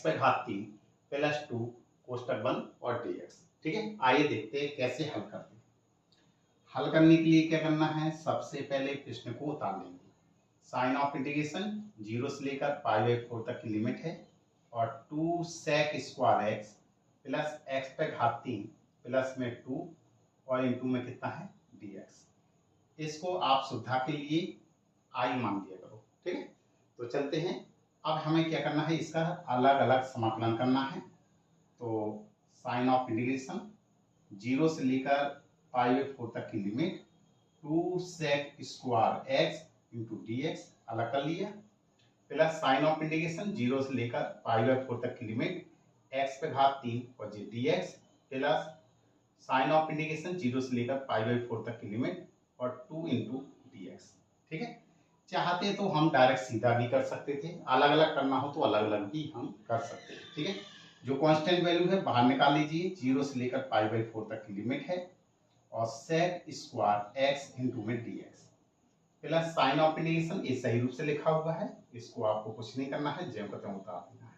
पे घात 3 प्लस 2 कोष्टक बंद और dx। ठीक है, आइए देखते हैं कैसे हल करते हैं। हल करने के लिए क्या करना है, सबसे पहले प्रश्न को उतार लेंगे। साइन ऑफ इंटीग्रेशन 0 से लेकर π/4 तक की लिमिट है और 2 sec square x plus x पे घात 3 प्लस में 2 और इंटू में कितना है dx। इसको आप सुविधा के लिए i मान दिया करो। ठीक है, तो चलते हैं। अब हमें क्या करना है, इसका अलग अलग समाकलन करना है। तो साइन ऑफ इंटीग्रेशन 0 से लेकर π/4 तक की limit 2 sec square x into dx अलग कर लिया, प्लस साइन ऑफ इंटीग्रेशन 0 से लेकर π/4 तक की लिमिट x पे घात 3 और ये dx plus sign of integration 0 से लेकर π/4 तक की लिमिट और 2 इंटू dx। ठीक है, चाहते तो हम डायरेक्ट सीधा भी कर सकते थे, अलग अलग करना हो तो अलग अलग भी हम कर सकते हैं। ठीक है, जो कांस्टेंट वैल्यू है बाहर निकाल लीजिए। 0 से लेकर π/4 तक की लिमिट है और sec स्क्वायर x इंटू में dx plus sign of integration, ये सही रूप से लिखा हुआ है, इसको आपको कुछ नहीं करना है, ज्यों का त्यों उतार देना है।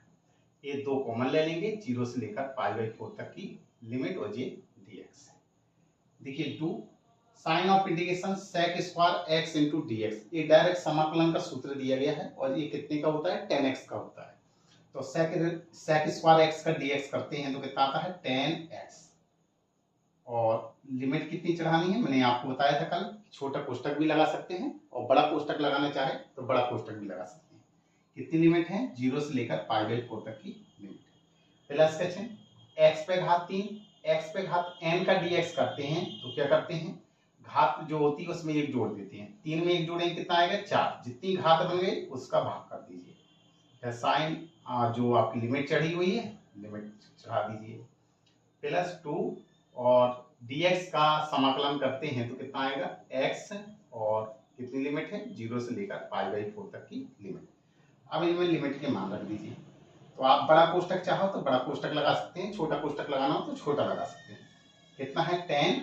ये दो कॉमन ले लेंगे, 0 से लेकर π/4 तक की लिमिट और ये dx है। देखिए 2 sign of integration sec square x into dx, ये डायरेक्ट समाकलन का सूत्र दिया गया है और ये कितने का होता है, 10x का होता है। तो sec स्क्वायर x का dx करते हैं तो कितना आता है 10x। और लिमिट कितनी चढ़ानी है, मैंने आपको बताया था कल, छोटा कोष्टक भी लगा सकते हैं और बड़ा कोष्टक लगाना चाहे तो बड़ा कोष्टक भी लगा सकते हैं। कितनी लिमिट है, 0 से लेकर π/4 तक की लिमिट है। प्लस का चिन्ह x पे घात 3 x पे घात n का dx करते हैं तो क्या करते हैं, घात जो होती है उसमें एक जोड़ देते हैं। 3 में एक जोड़ेंगे कितना आएगा 4, जितनी घात बन गई उसका भाग कर दीजिए। साइन जो आपकी लिमिट चढ़ी हुई है लिमिट चढ़ा दीजिए, प्लस 2 और dx का समाकलन करते हैं तो कितना आएगा x और कितनी लिमिट है 0 से लेकर π/4 तक की लिमिट। अब इनमें लिमिट के मान रख दीजिए। तो आप बड़ा कोष्टक चाहो तो बड़ा कोष्टक लगा सकते हैं, छोटा कोष्टक लगाना हो तो छोटा लगा सकते हैं। कितना है 10,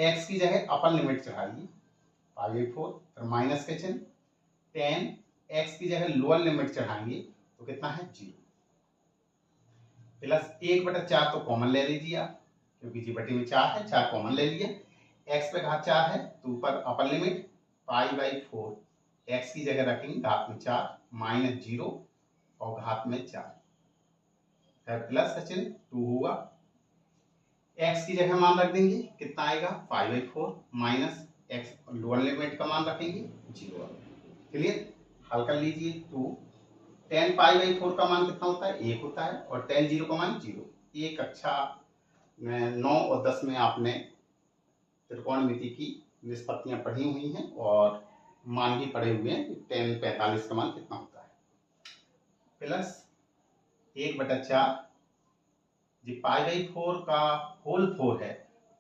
x की जगह अपर लिमिट चढ़ाइए π/4, फिर माइनस के चिन्ह, 10 x की जगह लोअर लिमिट चढ़ाएंगे तो कितना है 0, प्लस 1/4 तो कॉमन ले लीजिए आप, क्योंकि जी बटे में 4 है, 4 कॉमन ले लिए। x पे घात 4 है तो ऊपर अपर लिमिट π/4 x की जगह रखेंगे घात में 4 माइनस 0 और घात में 4, फिर प्लस का चिन्ह 2 होगा। x की जगह मान रख देंगे कितना आएगा π/4 माइनस x लोअर लिमिट का मान रखेंगे 0। क्लियर, हल कर लीजिए। 2 10 π/4 का मान कितना होता है 1 होता है और 10 0 का मान 0। ये कक्षा में 9 और 10 में आपने त्रिकोणमिति की निष्पत्तियां पढ़ी हुई हैं और मान भी पढ़े हुए हैं कि 10 45 का मान कितना होता है। प्लस 1/4 जी π/4 का होल 4 है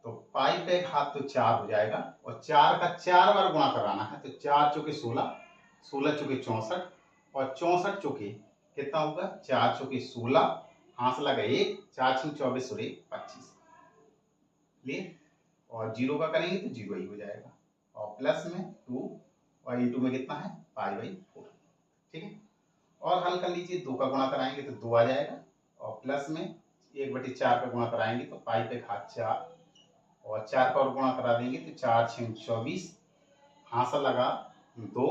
तो पाई पे घात तो 4 हो जाएगा और 4 का 4 बार गुणा कराना है तो 4 चौके 16, 16 चौके 64 और 64 चौके कितना होगा 4 चौके 16, हाथ लगा 1, 4 6 24 और 1 25। क्लियर, और 0 का करेंगे तो 0 ही हो जाएगा और प्लस में 2 और इंटू में कितना है π/4। ठीक है, और हल कर लीजिए। 2 का गुणा कराएंगे तो 2 आ जाएगा और प्लस में 1/4 का गुणा कराएंगे तो पाई पे घात 4 और 4 का और गुणा करा देंगे तो 4 6 24, हाथ लगा 2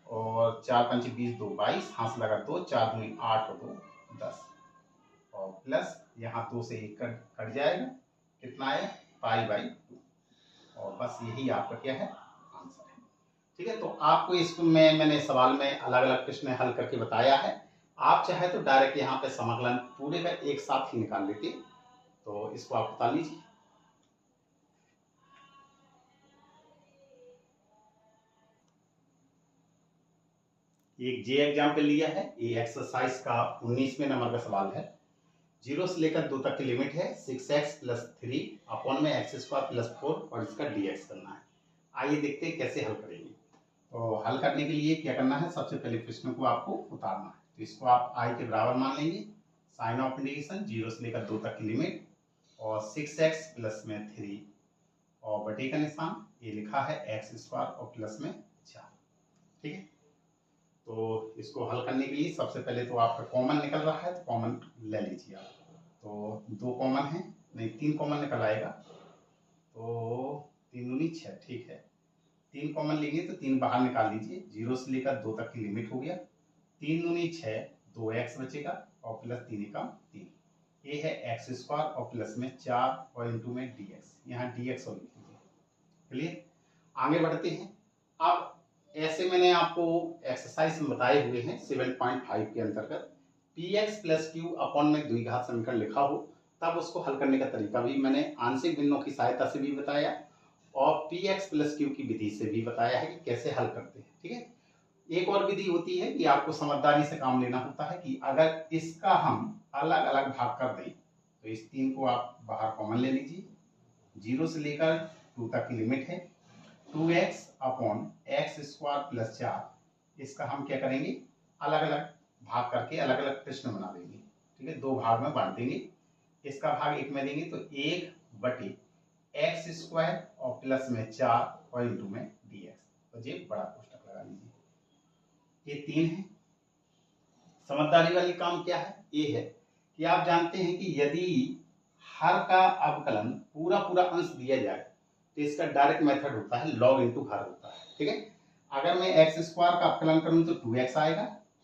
और 4 5 20 2 22, हाथ लगा 2, 4 दूनी 8 और 2 10 और प्लस यहाँ 2 से 1 कट जाएगा, कितना आया π/2 और बस यही आपका क्या है आंसर है। ठीक है, तो आपको इसमें मैंने सवाल में अलग अलग प्रश्न हल करके बताया है। आप चाहे तो डायरेक्ट यहाँ पे समाकलन पूरे का एक साथ ही निकाल लेते, तो इसको आप बता लीजिए। एक जे एग्जाम्पल लिया है, ये एक्सरसाइज का 19वें नंबर का सवाल है। 0 से लेकर 2 तक की लिमिट है 6x + 3 अपॉन में x² + 4 और इसका dx करना है। आइए देखते हैं कैसे हल करेंगे। तो हल करने के लिए क्या करना है, सबसे पहले प्रश्न को आपको उतारना है। तो इसको आप i के बराबर मान लेंगे, साइन ऑफ इंटीग्रेशन 0 से लेकर 2 तक की लिमिट और 6x प्लस में 3 और बटे का निशान, ये लिखा है x² और प्लस में 4। ठीक है, तो इसको हल करने के लिए सबसे पहले तो आपका कॉमन निकल रहा है तो 2 कॉमन है, नहीं 3 कॉमन निकल आएगा, तो 3 दूनी 6, ठीक है। 3 कॉमन लेंगे तो 3 बाहर निकाल लीजिए, 0 से लेकर 2 तक की लिमिट हो गया। 3 दूनी 6, 2x बचेगा और प्लस 3 एकम 3, ये है एक्स स्क्वायर और प्लस में 4 और इंटू में dx, यहाँ dx और लिख लीजिए। क्लियर, आगे बढ़ते हैं। अब ऐसे मैंने आपको एक्सरसाइज में बताए हुए हैं 7.5 के अंतर्गत px प्लस क्यू अपॉन में द्विघात समीकरण लिखा हो तब उसको हल करने का तरीका भी मैंने आंशिक भिन्नों की सहायता से भी बताया और px प्लस क्यू की विधि से भी बताया है कि कैसे हल करते हैं। ठीक है, एक और विधि होती है कि आपको समझदारी से काम लेना होता है कि अगर इसका हम अलग अलग भाग कर दें तो इस 3 को आप बाहर कॉमन ले लीजिए, 0 से लेकर 2 तक की लिमिट है, 2x upon x square plus 4, इसका हम क्या करेंगे अलग अलग भाग करके अलग अलग प्रश्न बना देंगे। ठीक है, 2 भाग में बांट देंगे, इसका भाग 1 में देंगे तो 1 बटे एक्स स्क्वायर और प्लस में 4 और इंटू में dx, तो ये बड़ा कोष्टक लगा लीजिए। ये 3 है। समझदारी वाली काम क्या है, ये है कि आप जानते हैं कि यदि हर का अवकलन पूरा पूरा अंश दिया जाए तो इसका डायरेक्ट मेथड होता है लॉग इनटू हर होता है। ठीक है, अगर मैं एक्स स्क्वायर का अवकलन करूं तो 2x आएगा,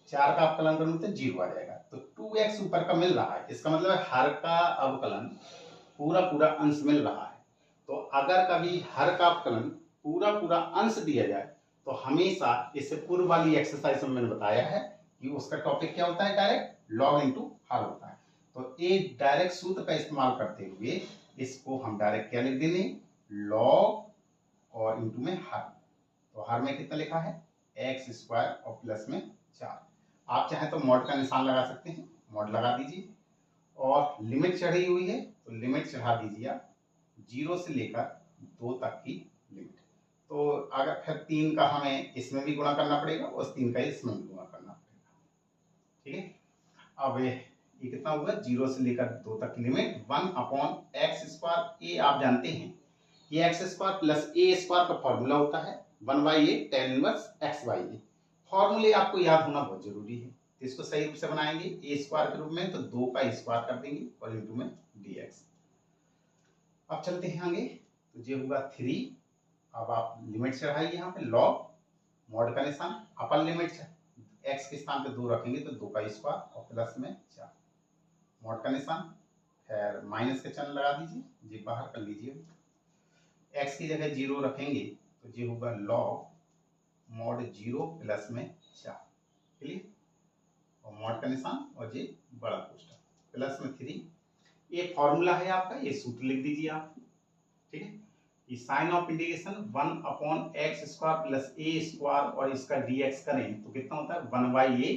4 का अवकलन करूं तो 0 आ जाएगा, तो 2x ऊपर का मिल रहा है, इसका मतलब है हर का अवकलन पूरा पूरा अंश मिल रहा है। तो अगर कभी हर का अवकलन पूरा पूरा अंश दिया जाए तो हमेशा इससे पूर्व वाली एक्सरसाइज में मैंने बताया है कि उसका टॉपिक क्या होता है, डायरेक्ट लॉग इनटू हर होता है। तो एक डायरेक्ट सूत्र का इस्तेमाल करते हुए इसको हम डायरेक्ट क्या लिख देंगे, लॉग और इंटू में हर। तो हर में कितना लिखा है एक्स स्क्वायर और प्लस में 4, आप चाहे तो मॉड का निशान लगा सकते हैं, मॉड लगा दीजिए और लिमिट चढ़ी हुई है तो लिमिट चढ़ा दीजिए आप 0 से लेकर 2 तक की लिमिट। तो अगर फिर 3 का हमें इसमें भी गुणा करना पड़ेगा और 3 का इसमें भी गुणा करना पड़ेगा। ठीक है, अब ये कितना होगा 0 से लेकर 2 तक की लिमिट 1 अपॉन एक्स स्क्वायर। ये आप जानते हैं कि x square plus a square का फॉर्मूला होता है 1/a tan inverse x by a. फॉर्मूले आपको याद होना बहुत जरूरी है, तो इसको सही रूप से बनाएंगे ए स्क्वायर के रूप में तो 2 का स्क्वायर कर देंगे और इंटू में dx। अब चलते हैं आगे, तो ये होगा 3। अब आप लिमिट चढ़ाइए यहाँ पे लॉग मॉड का निशान, अपर लिमिट x के स्थान पे 2 रखेंगे तो 2 का स्क्वायर और प्लस में 4, मॉड का निशान, फिर माइनस का चिन्ह लगा दीजिए, जी बाहर कर लीजिए, x की जगह 0 रखेंगे तो ये होगा लॉग मॉड 0 प्लस में 4। क्लियर, और मॉड का निशान और ये बड़ा कोष्टक प्लस में 3। ये फॉर्मूला है आपका, ये सूत्र लिख दीजिए आप। ठीक है, ये sign of integration 1 upon x square plus a square और इसका dx करें तो कितना होता है 1/a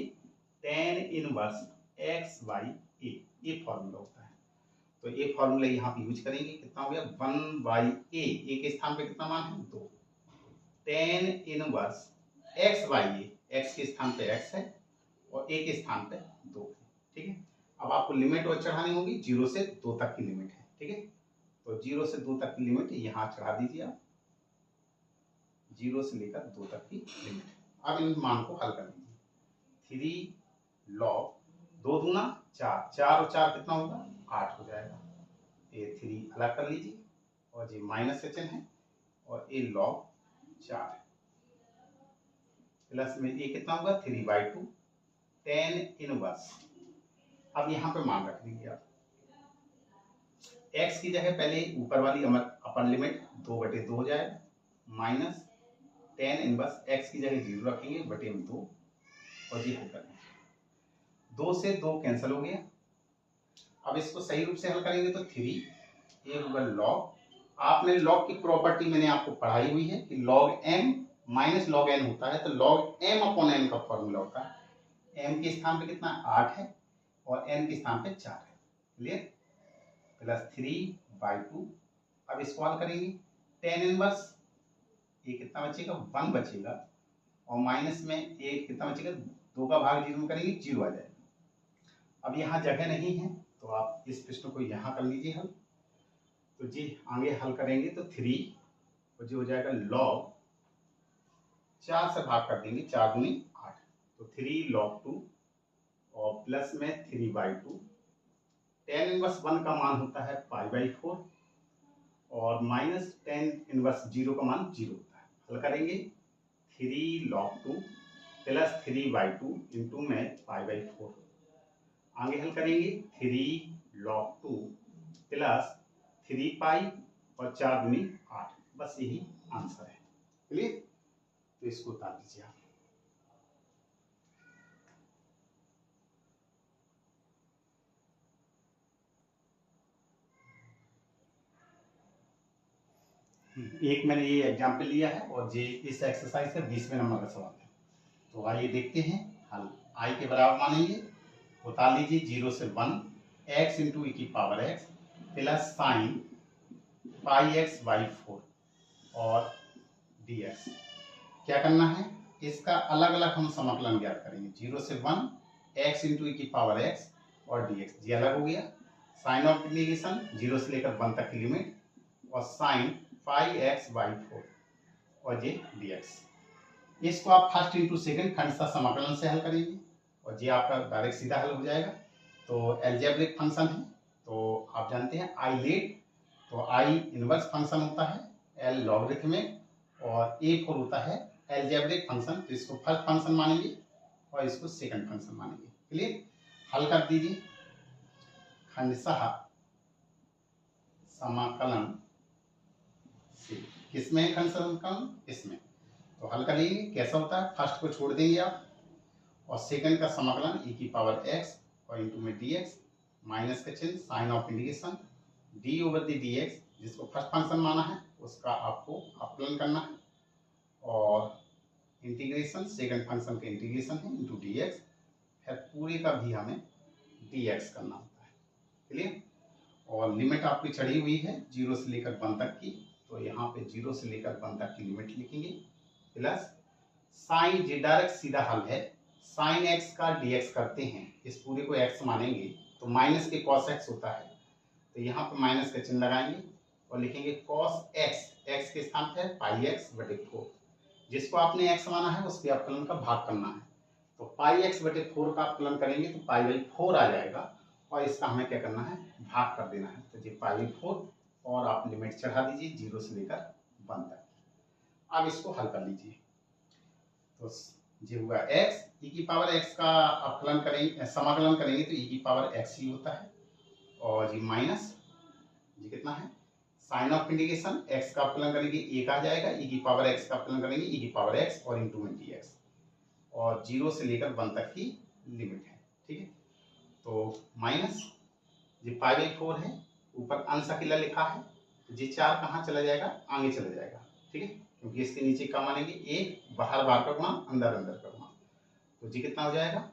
tan inverse x by a, ये फॉर्मूला होता है। तो ये फॉर्मूला यहाँ पे यूज करेंगे, कितना हो गया 1/a, ए के स्थान पे कितना मान है 2, tan inverse x by A, x के स्थान पे x है और a के स्थान पे 2 है। ठीक है, अब आपको लिमिट और चढ़ानी होगी, 0 से 2 तक की लिमिट है। ठीक है, तो 0 से 2 तक की लिमिट यहाँ चढ़ा दीजिए आप, 0 से लेकर 2 तक की लिमिट। अब इन मान को हल कर लीजिए, 3 लॉग 2 दूना 4, 4 और 4 कितना होगा 8 हो जाएगा, ये 3 अलग कर लीजिए और ये माइनस का चिन्ह है और ये लॉग 4 है, प्लस में ये कितना होगा 3/2 tan इनवर्स। अब यहाँ पे मान रख दीजिए आप, x की जगह पहले ऊपर वाली अपर लिमिट 2/2 हो जाएगा, माइनस tan इनवर्स x की जगह 0 रखेंगे बटे में 2 और ये हल करेंगे, 2 से 2 कैंसिल हो गया। अब इसको सही रूप से हल करेंगे तो 3 ये होगा लॉग, आपने लॉग की प्रॉपर्टी मैंने आपको पढ़ाई हुई है कि log m minus log n होता है, तो लॉग m अपॉन n का फॉर्मूला होता है, m के स्थान पे कितना 8 है और n के स्थान पे 4 है। Clear, plus 3/2। अब इसको हल करेंगे, tan इनवर्स ये कितना बचेगा 1 बचेगा और माइनस में एक कितना बचेगा 2 का भाग 0 में करेंगे 0 आ जाएगा। अब यहाँ जगह नहीं है तो आप इस प्रश्न को यहाँ कर लीजिए हल, तो जी आगे हल करेंगे तो 3 और जो हो जाएगा लॉग 4 से भाग कर देंगे, 4 दूनी 8, तो 3 log 2 और प्लस में 3/2 tan इनवर्स 1 का मान होता है π/4 और माइनस tan इनवर्स 0 का मान 0 होता है। हल करेंगे 3 log 2 प्लस 3/2 इंटू में π/4। आगे हल करेंगे 3 log 2 प्लस 3 पाई और 4 दूनी 8। बस यही आंसर है। क्लियर? तो इसको उतार दीजिए आप। एक मैंने ये एग्जाम्पल लिया है और ये इस एक्सरसाइज का 20वें नंबर का सवाल है। तो आइए देखते हैं हल। आई के बराबर मानेंगे, उतार लीजिए 0 से 1 x इंटू ई की power x plus sign πx/4 और dx। क्या करना है, इसका अलग अलग हम समाकलन ज्ञात करेंगे। 0 से 1 x इंटू ई की पावर x और dx, ये अलग हो गया। साइन ऑफ इंटीग्रेशन 0 से लेकर 1 तक की लिमिट और साइन πx/4 और ये dx। इसको आप फर्स्ट इंटू सेकंड खंडशः समाकलन से हल करेंगे और ये आपका डायरेक्ट सीधा हल हो जाएगा। तो एल्जेब्रिक फंक्शन है, तो आप जानते हैं आई लेट, तो आई इनवर्स फंक्शन होता है, एल लॉगरिथमिक और A4 होता है एल्जेब्रिक फंक्शन। तो इसको फर्स्ट फंक्शन मानेंगे और इसको सेकंड फंक्शन मानेंगे। क्लियर? हल कर दीजिए खंडशः समाकलन से। किसमें है खंडशः समाकलन? इसमें। तो हल करेंगे, कैसा होता है, फर्स्ट को छोड़ देंगे आप और सेकंड का समाकलन e की पावर x और इंटू में dx, माइनस का चिन्ह, sign of integration d over d dx, जिसको फर्स्ट फंक्शन माना है उसका आपको अपलन करना है और इंटीग्रेशन सेकंड फंक्शन का इंटीग्रेशन है इंटू dx, फिर पूरे का भी हमें dx करना होता है। क्लियर? और लिमिट आपकी चढ़ी हुई है 0 से लेकर 1 तक की, तो यहाँ पे 0 से लेकर 1 तक की लिमिट लिखेंगे प्लस साइन, जे डायरेक्ट सीधा हल है, साइन x का dx करते हैं, इस पूरे को x मानेंगे तो माइनस के cos x होता है, तो यहाँ पर माइनस का चिन्ह लगाएंगे और लिखेंगे cos x, x के स्थान पे πx/4, जिसको आपने x माना है उसके अपकलन का भाग करना है। तो πx/4 का अपकलन करेंगे तो π/4 आ जाएगा और इसका हमें क्या करना है, भाग कर देना है। तो ये π/4 और आप लिमिट चढ़ा दीजिए 0 से लेकर 1 तक। अब इसको हल कर लीजिए। तो ये हुआ x, e की पावर x का अपकलन करेंगे, समाकलन करेंगे तो e की पावर x ही होता है और ये माइनस, ये कितना है, साइन ऑफ इंटीग्रेशन x का अपकलन करेंगे 1 आ जाएगा, e की पावर x का अपकलन करेंगे e की पावर x और इंटू में dx और 0 से लेकर 1 तक की लिमिट है। ठीक है? तो माइनस ये π/4 है, ऊपर अंश अकेला लिखा है, ये 4 कहाँ चला जाएगा, आगे चला जाएगा। ठीक है? क्योंकि इसके नीचे क्या मानेंगे, एक बाहर बाहर का गुणा, अंदर अंदर का गुणा, तो जी कितना हो जाएगा,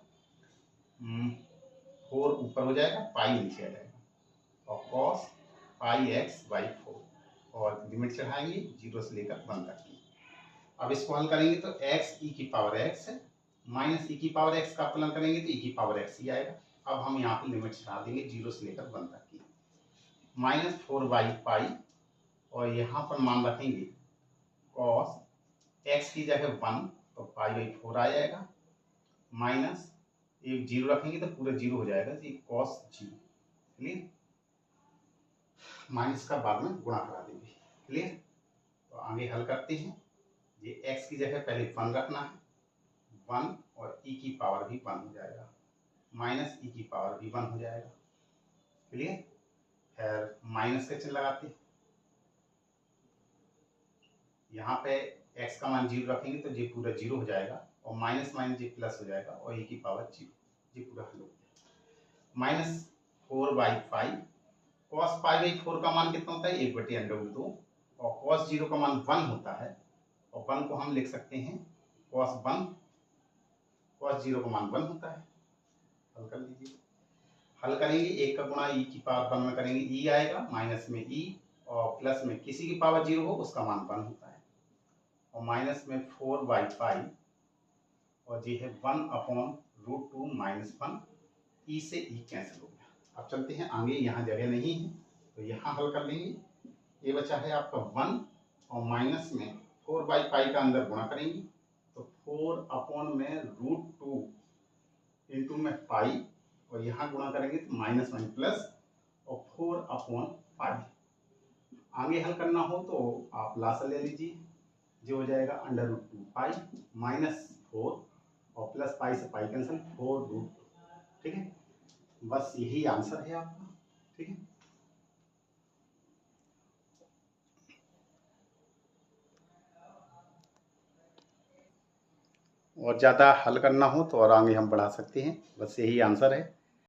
4 ऊपर हो जाएगा, पाई नीचे आ जाएगा और cos πx/4 और लिमिट चढ़ाएंगे 0 से लेकर 1 तक की। अब इसको हल करेंगे तो x e की पावर x है, माइनस e की पावर x का अपकलन करेंगे तो e की पावर x ही आएगा। अब हम यहाँ पे लिमिट चढ़ा देंगे 0 से लेकर 1 तक की, माइनस 4/पाई और यहाँ पर मान रखेंगे cos x की जगह 1 तो π/4 आ जाएगा, माइनस एक 0 रखेंगे तो पूरा 0 हो जाएगा, जी cos 0। क्लियर? माइनस का बाद में गुणा करा देंगे। क्लियर? तो आगे हल करते हैं। ये x की जगह पहले 1 रखना है, 1 और e की पावर भी 1 हो जाएगा, माइनस e की पावर भी 1 हो जाएगा। क्लियर? फिर माइनस का चिन्ह लगाते हैं, यहाँ पे x का मान 0 रखेंगे तो ये पूरा 0 हो जाएगा और माइनस माइनस ये प्लस हो जाएगा और e की पावर 0, ये पूरा हल हो गया। माइनस 4/5, cos π/4 का मान कितना होता है, 1/√2 और cos 0 का मान 1 होता है और 1 को हम लिख सकते हैं cos 1, cos 0 का मान 1 होता है। हल कर लीजिए। हल करेंगे, 1 का गुणा e की पावर 1 में करेंगे, e आएगा, माइनस में e और प्लस में किसी की पावर 0 हो उसका मान 1 होता है और माइनस में 4/पाई और ये है 1/√2 माइनस 1, ई से ई कैंसिल हो गया। अब चलते हैं आगे, यहाँ जगह नहीं है तो यहाँ हल कर लेंगे। ये बचा है आपका 1 और माइनस में 4/पाई का अंदर गुणा करेंगे तो 4/√2 इंटू में पाई और यहाँ गुणा करेंगे तो माइनस 1 प्लस और 4/5। आगे हल करना हो तो आप लासा ले लीजिए, जो हो जाएगा √2 -4 और प्लस पाई से पाई कैंसिल 4√2। ठीक है, बस यही आंसर है आपका। ठीक है, और ज़्यादा हल करना हो तो और आगे हम बढ़ा सकते हैं, बस यही आंसर है।